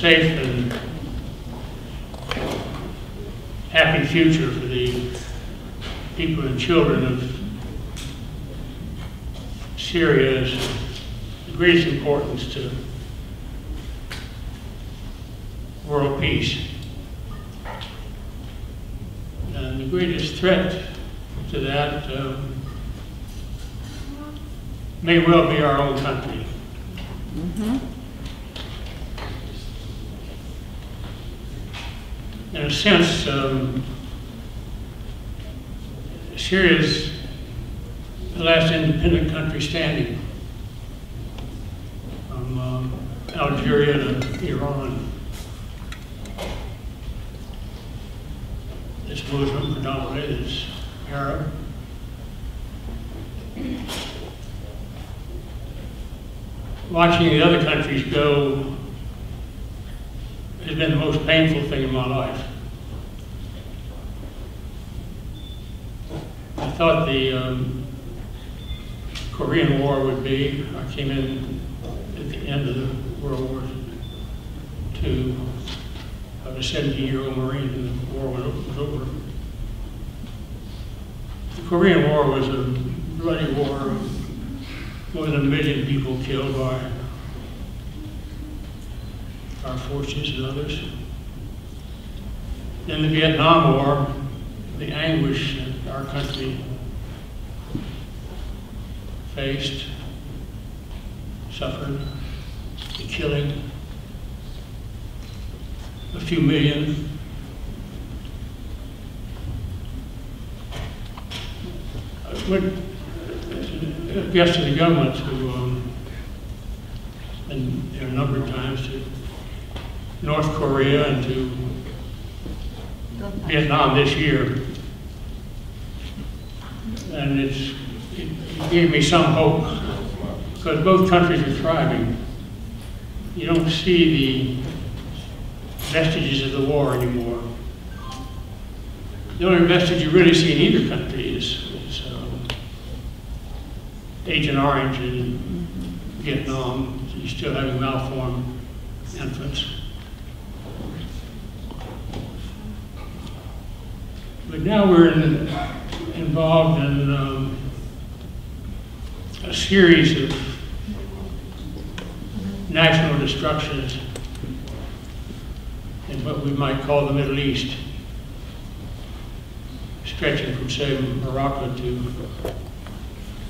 safe and happy future for the people and children of Syria is the greatest importance to world peace. And the greatest threat to that may well be our own country. In a sense, Syria is the last independent country standing, from Algeria to Iran. It's Muslim predominantly, it's Arab. Watching the other countries go has been the most painful thing in my life. I thought the Korean War would be. I came in at the end of the World War II. I was a 17-year-old Marine and the war was over. The Korean War was a bloody war. More than 1 million people killed by our forces and others. In the Vietnam War, the anguish that our country faced, suffered, the killing, a few million. Guests of the government who, and a number of times to North Korea and to Vietnam this year. And it gave me some hope, because both countries are thriving. You don't see the vestiges of the war anymore. The only vestige you really see in either country is Agent Orange in Vietnam. So you still have a malformed infants. But now we're involved in a series of national destructions in what we might call the Middle East, stretching from, say, Morocco to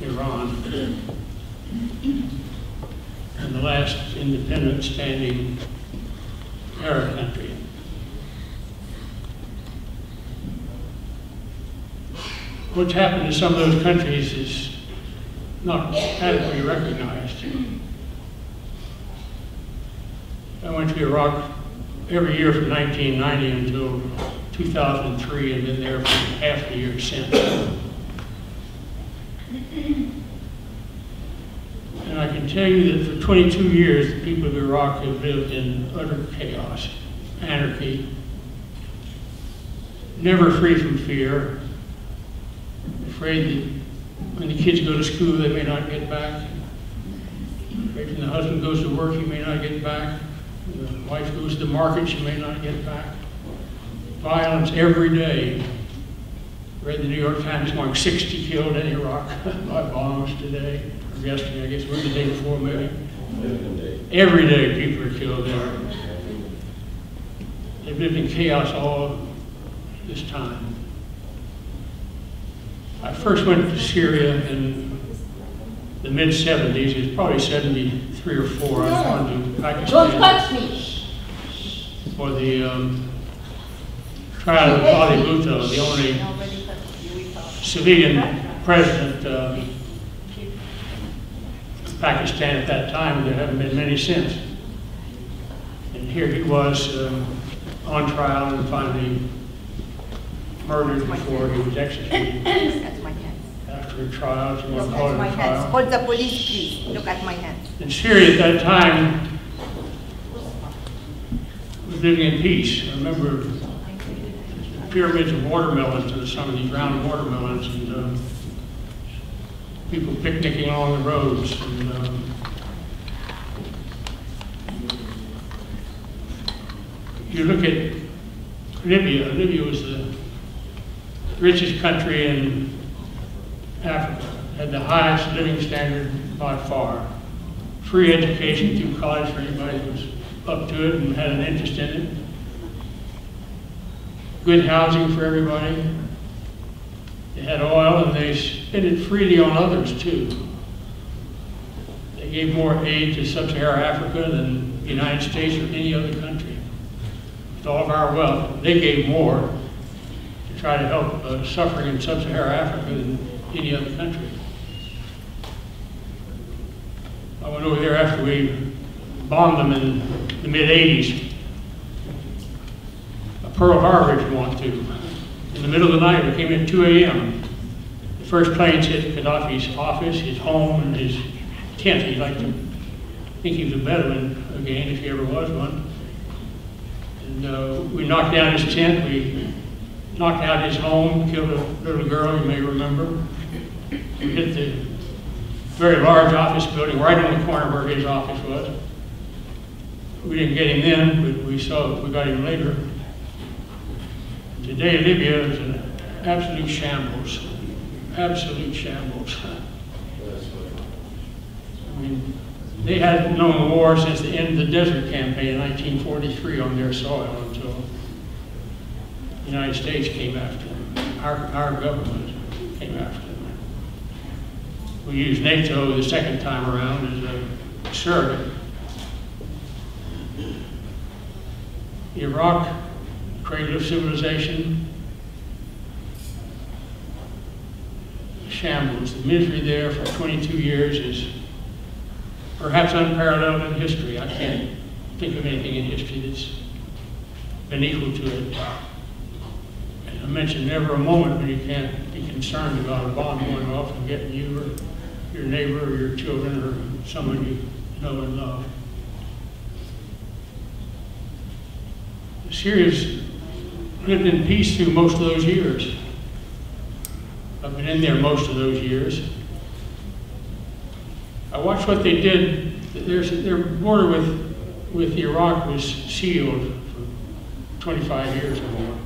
Iran, and the last independent standing Arab country. What's happened to some of those countries is not adequately recognized. I went to Iraq every year from 1990 until 2003, and been there for half the year since. And I can tell you that for 22 years, the people of Iraq have lived in utter chaos, anarchy, never free from fear, afraid that when the kids go to school, they may not get back, afraid when the husband goes to work, he may not get back, when the wife goes to the market, she may not get back. Violence every day. Read the New York Times this morning, 60 killed in Iraq by bombs today, or yesterday, I guess, or the day before maybe. Every day people are killed there. They've lived in chaos all this time. I first went to Syria in the mid-70s. It was probably 73 or 4. I was going to Pakistan. Don't touch me! For the trial of Wali Bhutto, the only civilian president of Pakistan at that time. There haven't been many since. And here he was on trial and finally murdered before he was executed. After a trial, if you want to call it a trial. Hold the police, please. Look at my hands. And Syria at that time was living in peace. I remember pyramids of watermelons and some of these round watermelons, and people picnicking along the roads. And you look at Libya. Libya was the richest country in Africa, had the highest living standard by far. Free education through college for anybody that was up to it and had an interest in it. Good housing for everybody. They had oil and they spent it freely on others too. They gave more aid to sub-Saharan Africa than the United States or any other country. With all of our wealth, they gave more to try to help suffering in sub-Saharan Africa than any other country. I went over there after we bombed them in the mid-'80s. Pearl Harbor, if you want to. In the middle of the night, we came in at 2 a.m. The first planes hit Gaddafi's office, his home, and his tent. He liked to think he was a Bedouin again, if he ever was one. And we knocked down his tent. We knocked out his home, killed a little girl, you may remember. We hit the very large office building right on the corner where his office was. We didn't get him then, but we got him later. Today, Libya is an absolute shambles. Absolute shambles. I mean, they hadn't known war since the end of the Desert Campaign in 1943 on their soil until the United States came after them. Our government came after them. We used NATO the second time around as a surrogate. Iraq, cradle of civilization, shambles. The misery there for 22 years is perhaps unparalleled in history. I can't think of anything in history that's been equal to it. And I mentioned never a moment when you can't be concerned about a bomb going off and getting you or your neighbor or your children or someone you know and love. Syria's lived in peace through most of those years. I've been in there most of those years. I watched what they did. Their border with Iraq was sealed for 25 years or more.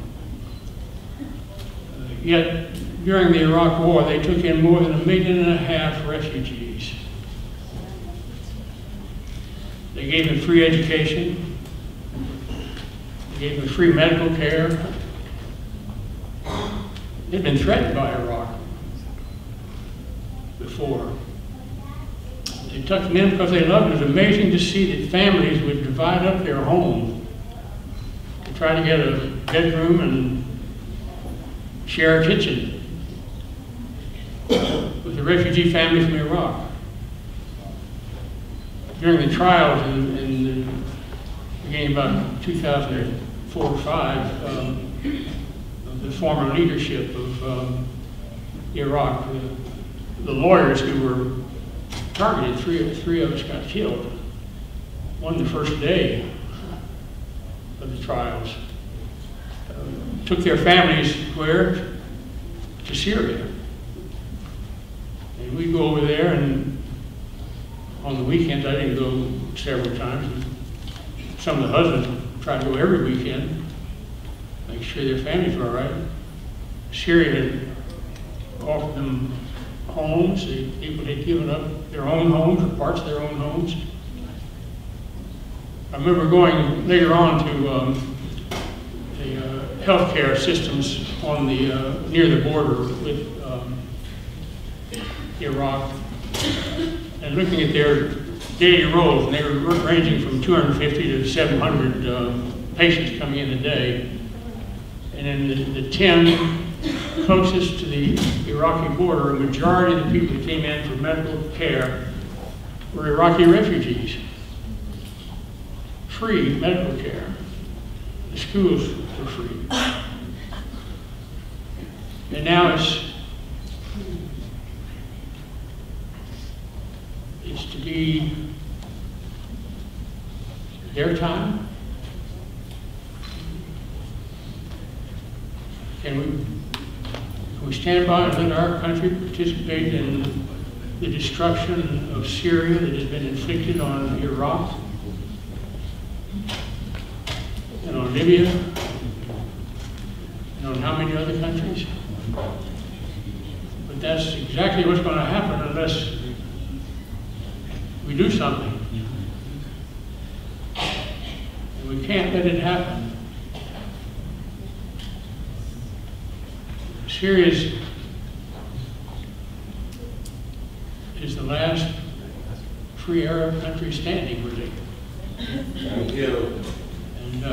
Yet, during the Iraq War, they took in more than 1.5 million refugees. They gave them free education. They gave them free medical care. They'd been threatened by Iraq before. They took them in because they loved it. It was amazing to see that families would divide up their home to try to get a bedroom and share a kitchen with the refugee family from Iraq. During the trials beginning about 2004 or 5, the former leadership of Iraq, the lawyers who were targeted, three of us got killed. One the first day of the trials. Took their families where? To Syria. And we go over there, and on the weekends, I didn't go several times. Some of the husbands try to go every weekend, make sure their families were all right. Syria had offered them homes. People had given up their own homes or parts of their own homes. I remember going later on to the healthcare systems on the near the border with Iraq, and looking at their daily rolls, and they were ranging from 250 to 700 patients coming in a day. And in the 10 closest to the Iraqi border, a majority of the people who came in for medical care were Iraqi refugees. Free medical care. The schools were free. And now it's to be their time. Can we stand by and let our country participate in the destruction of Syria that has been inflicted on Iraq and on on Libya, and on how many other countries. But that's exactly what's going to happen unless we do something. And we can't let it happen. Syria is the last free Arab country standing, really. Thank you. And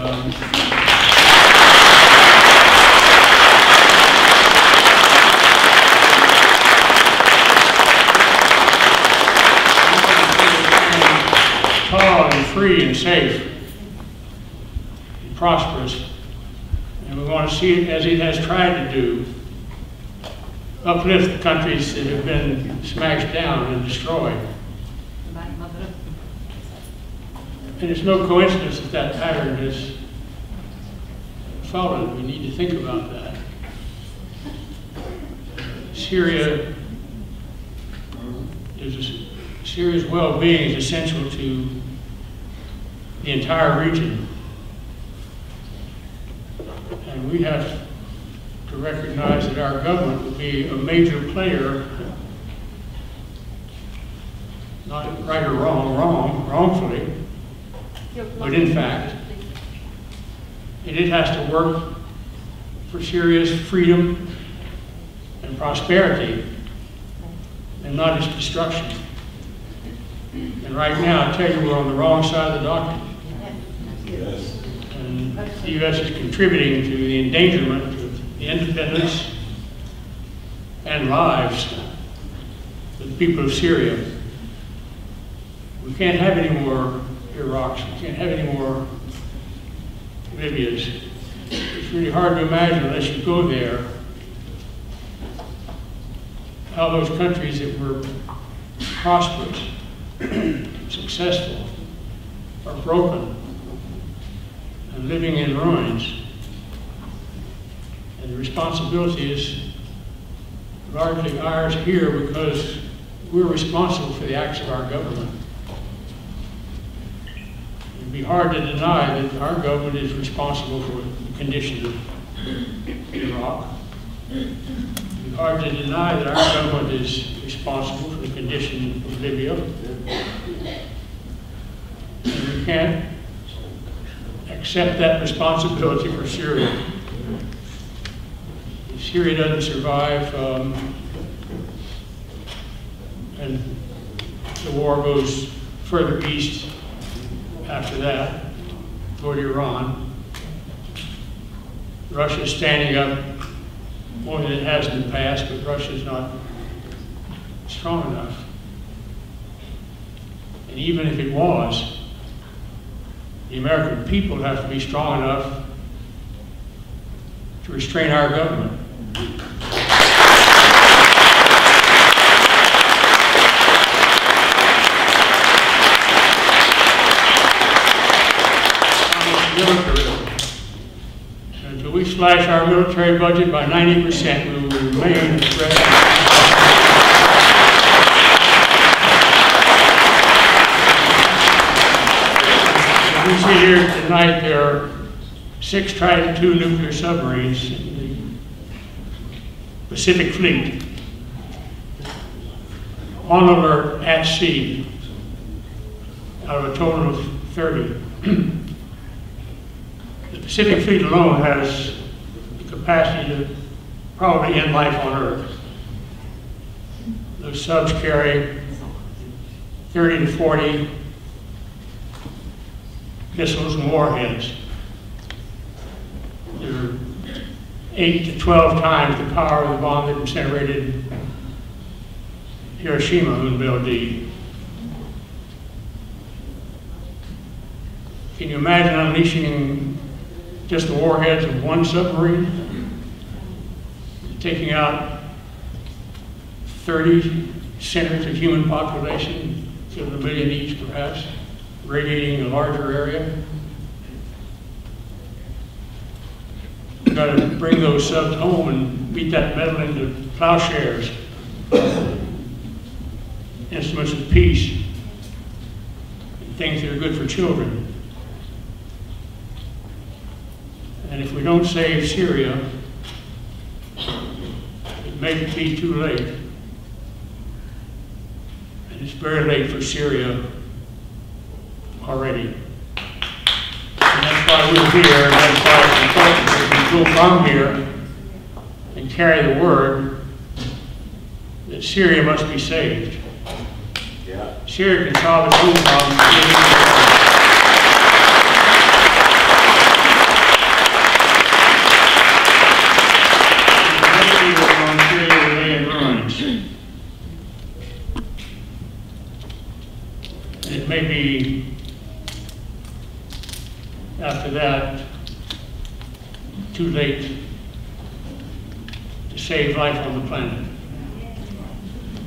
tall and free and safe and prosperous. And we want to see it as it has tried to do, uplift the countries that have been smashed down and destroyed. And it's no coincidence that that pattern is followed. We need to think about that. Syria's well-being is essential to the entire region. And we have to recognize that our government will be a major player, not right or wrongfully, but in fact, and it has to work for Syria's freedom and prosperity, and not its destruction. And right now, I tell you, we're on the wrong side of the docket. Yes. And the U.S. is contributing to the endangerment of the independence and lives of the people of Syria. We can't have any more Iraqs. We can't have any more Libyas. It's really hard to imagine unless you go there how those countries that were prosperous, successful, are broken and living in ruins. And the responsibility is largely ours here because we're responsible for the acts of our government. It'd be hard to deny that our government is responsible for the condition of Iraq. It'd be hard to deny that our government is responsible for the condition of Libya. And we can't accept that responsibility for Syria. If Syria doesn't survive, and the war goes further east after that, toward Iran, Russia's standing up more than it has in the past, but Russia's not strong enough. And even if it was, the American people have to be strong enough to restrain our government. Until we slash our military budget by 90%, we will remain threatened. As we see here tonight, there are 6 Trident II nuclear submarines in the Pacific Fleet on alert at sea out of a total of 30. The Pacific Fleet alone has the capacity to probably end life on Earth. Those subs carry 30 to 40 missiles and warheads. They're 8 to 12 times the power of the bomb that incinerated Hiroshima and LD. Can you imagine unleashing just the warheads of one submarine, taking out 30 centers of human population, so 1 million each perhaps, radiating a larger area? We've got to bring those subs home and beat that metal into plowshares, instruments of peace, and things that are good for children. And if we don't save Syria, it may be too late. And it's very late for Syria already. And that's why we're here, and that's why it's important that we go from here and carry the word that Syria must be saved. Yeah. Syria can solve its own problems. And it may be after that too late to save life on the planet.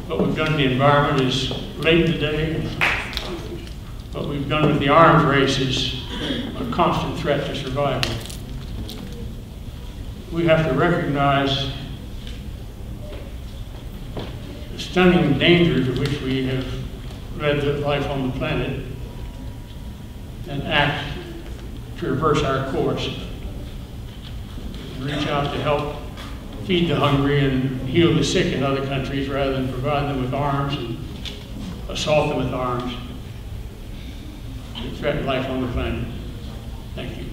What we've done to the environment is late today. What we've done with the arms race is a constant threat to survival. We have to recognize the stunning dangers of which we have led to life on the planet and act to reverse our course. And reach out to help feed the hungry and heal the sick in other countries rather than provide them with arms and assault them with arms to threaten life on the planet. Thank you.